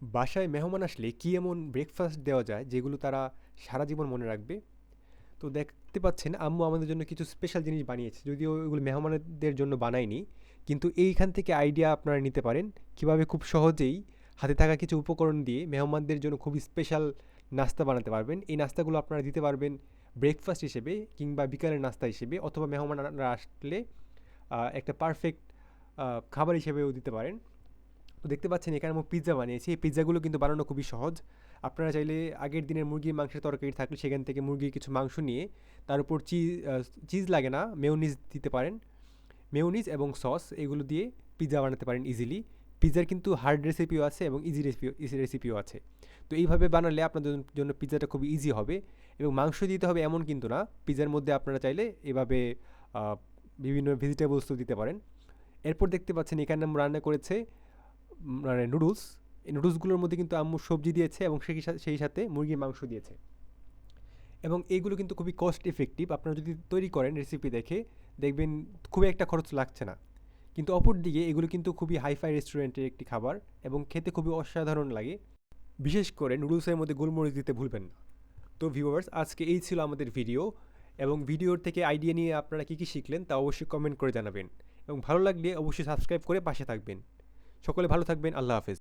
বাসায় মেহমান আসলে কী এমন ব্রেকফাস্ট দেওয়া যায় যেগুলো তারা সারা জীবন মনে রাখবে? তো দেখতে পাচ্ছেন আম্মু আমাদের জন্য কিছু স্পেশাল জিনিস বানিয়েছে। যদিও এগুলো মেহমানদের জন্য বানায়নি। কিন্তু এইখান থেকে আইডিয়া আপনারা নিতে পারেন কিভাবে খুব সহজেই হাতে থাকা কিছু উপকরণ দিয়ে মেহমানদের জন্য খুবই স্পেশাল নাস্তা বানাতে পারবেন। এই নাস্তাগুলো আপনারা দিতে পারবেন ব্রেকফাস্ট হিসেবে কিংবা বিকালের নাস্তা হিসেবে অথবা মেহমানরা আসলে একটা পারফেক্ট খাবার হিসেবেও দিতে পারেন। তো দেখতে পাচ্ছেন এখানে আমি পিৎজা বানিয়েছি। এই পিৎজাগুলো কিন্তু বানানো খুবই সহজ। আপনারা চাইলে আগের দিনের মুরগির মাংসের তরকারি থাকলে সেখান থেকে মুরগির কিছু মাংস নিয়ে তার উপর চিজ লাগে না, মেয়োনিজ দিতে পারেন। মেয়োনিজ এবং সস এগুলো দিয়ে পিৎজা বানাতে পারেন ইজিলি। পিৎজার কিন্তু হার্ড রেসিপিও আছে এবং ইজি রেসিপিও আছে। তো এইভাবে বানালে আপনাদের জন্য পিৎজাটা খুবই ইজি হবে। এবং মাংস দিতে হবে এমন কিন্তু না। পিৎজার মধ্যে আপনারা চাইলে এভাবে আহ, বিভিন্ন ভেজিটেবলসও দিতে পারেন। এরপর দেখতে পাচ্ছেন এখানে আমরা রান্না করেছে মানে নুডলস। এই নুডলসগুলোর মধ্যে কিন্তু আম্মু সবজি দিয়েছে এবং সেই সাথে মুরগির মাংস দিয়েছে। এবং এইগুলো কিন্তু খুবই কস্ট ইফেক্টিভ। আপনারা যদি তৈরি করেন রেসিপি দেখে দেখবেন খুবই একটা খরচ লাগছে না। কিন্তু অপরদিকে এগুলো কিন্তু খুবই হাইফাই রেস্টুরেন্টের একটি খাবার এবং খেতে খুবই অসাধারণ লাগে। বিশেষ করে নুডলসের মধ্যে গোলমরিচ দিতে ভুলবেন না। তো ভিউয়ার্স, আজকে এই ছিল আমাদের ভিডিও। এবং ভিডিওর থেকে আইডিয়া নিয়ে আপনারা কী কী শিখলেন তা অবশ্যই কমেন্ট করে জানাবেন। এবং ভালো লাগলে অবশ্যই সাবস্ক্রাইব করে পাশে থাকবেন। সকলে ভালো থাকবেন। আল্লাহ হাফেজ।